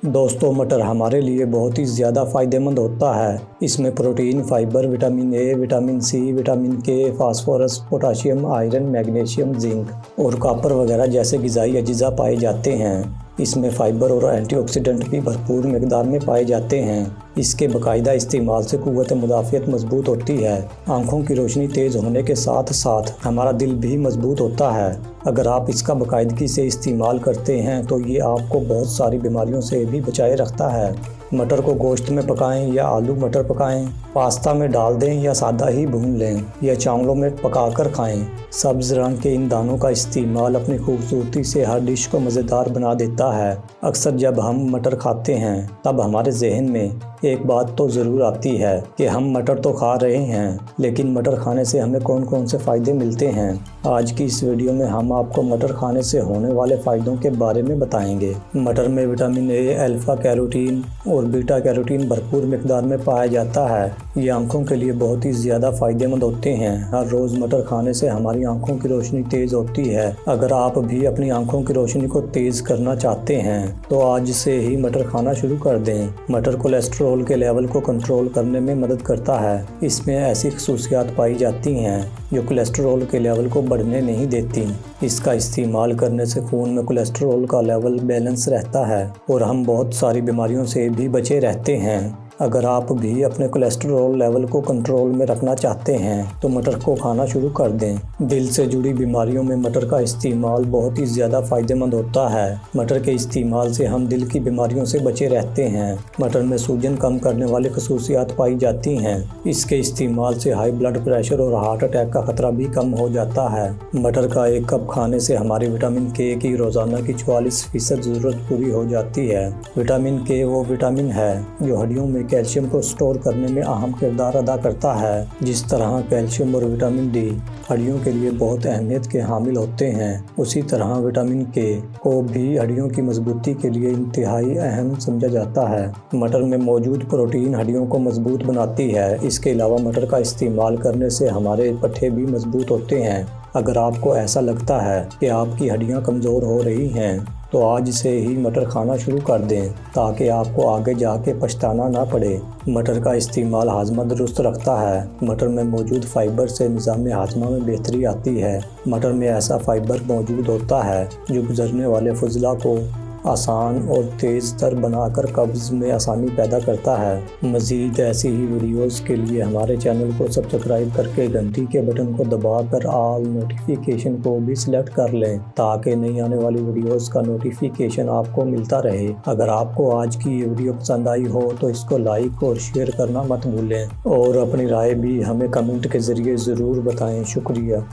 दोस्तों, मटर हमारे लिए बहुत ही ज़्यादा फ़ायदे मंद होता है। इसमें protein, fibre, vitamin A, vitamin C, vitamin K, phosphorus, potassium, iron, magnesium, zinc और कॉपर वगैरह जैसे ग़िज़ाई अजीज़ा पाए जाते हैं। इसमें फाइबर और एंटीऑक्सीडेंट भी भरपूर मिकदार में पाए जाते हैं। इसके बाकायदा इस्तेमाल से क़ुव्वत मुदाफ़ियत मजबूत होती है। आँखों की रोशनी तेज़ होने के साथ साथ हमारा दिल भी मजबूत होता है। अगर आप इसका बाकायदगी से इस्तेमाल करते हैं तो ये आपको बहुत सारी बीमारियों से भी बचाए रखता है। मटर को गोश्त में पकाएं या आलू मटर पकाएं, पास्ता में डाल दें या सादा ही भून लें या चावलों में पकाकर खाएं। सब्ज़ रंग के इन दानों का इस्तेमाल अपनी खूबसूरती से हर डिश को मज़ेदार बना देता है। अक्सर जब हम मटर खाते हैं तब हमारे जहन में एक बात तो ज़रूर आती है कि हम मटर तो खा रहे हैं, लेकिन मटर खाने से हमें कौन कौन से फ़ायदे मिलते हैं। आज की इस वीडियो में हम आपको मटर खाने से होने वाले फ़ायदों के बारे में बताएंगे। मटर में विटामिन ए, अल्फ़ा कैरोटीन और बीटा कैरोटीन भरपूर मिकदार में पाया जाता है। ये आंखों के लिए बहुत ही ज़्यादा फ़ायदेमंद होते हैं। हर रोज़ मटर खाने से हमारी आंखों की रोशनी तेज़ होती है। अगर आप भी अपनी आंखों की रोशनी को तेज़ करना चाहते हैं तो आज से ही मटर खाना शुरू कर दें। मटर कोलेस्ट्रॉल के लेवल को कंट्रोल करने में मदद करता है। इसमें ऐसी खसूसियात पाई जाती हैं जो कोलेस्ट्रॉल के लेवल को बढ़ने नहीं देती। इसका इस्तेमाल करने से खून में कोलेस्ट्रॉल का लेवल बैलेंस रहता है और हम बहुत सारी बीमारियों से भी बचे रहते हैं। अगर आप भी अपने कोलेस्ट्रॉल लेवल को कंट्रोल में रखना चाहते हैं तो मटर को खाना शुरू कर दें। दिल से जुड़ी बीमारियों में मटर का इस्तेमाल बहुत ही ज़्यादा फ़ायदेमंद होता है। मटर के इस्तेमाल से हम दिल की बीमारियों से बचे रहते हैं। मटर में सूजन कम करने वाली खसूसियात पाई जाती हैं। इसके इस्तेमाल से हाई ब्लड प्रेशर और हार्ट अटैक का खतरा भी कम हो जाता है। मटर का एक कप खाने से हमारी विटामिन के की रोज़ाना की 44% ज़रूरत पूरी हो जाती है। विटामिन के वो विटामिन है जो हड्डियों में कैल्शियम को स्टोर करने में अहम किरदार अदा करता है। जिस तरह कैल्शियम और विटामिन डी हड्डियों के लिए बहुत अहमियत के हामिल होते हैं, उसी तरह विटामिन के को भी हड्डियों की मजबूती के लिए इंतहाई अहम समझा जाता है। मटर में मौजूद प्रोटीन हड्डियों को मजबूत बनाती है। इसके अलावा मटर का इस्तेमाल करने से हमारे पट्टे भी मजबूत होते हैं। अगर आपको ऐसा लगता है कि आपकी हड्डियां कमज़ोर हो रही हैं तो आज से ही मटर खाना शुरू कर दें ताकि आपको आगे जाके पछताना ना पड़े। मटर का इस्तेमाल हाजमा दुरुस्त रखता है। मटर में मौजूद फाइबर से निज़ाम हाजमा में बेहतरी आती है। मटर में ऐसा फाइबर मौजूद होता है जो गुजरने वाले फजला को आसान और तेज़ तर बनाकर कब्ज़ में आसानी पैदा करता है। मज़ीद ऐसी ही वीडियोस के लिए हमारे चैनल को सब्सक्राइब करके घंटी के बटन को दबाकर ऑल नोटिफिकेशन को भी सिलेक्ट कर लें ताकि नई आने वाली वीडियोस का नोटिफिकेशन आपको मिलता रहे। अगर आपको आज की ये वीडियो पसंद आई हो तो इसको लाइक और शेयर करना मत भूलें और अपनी राय भी हमें कमेंट के ज़रिए ज़रूर बताएँ। शुक्रिया।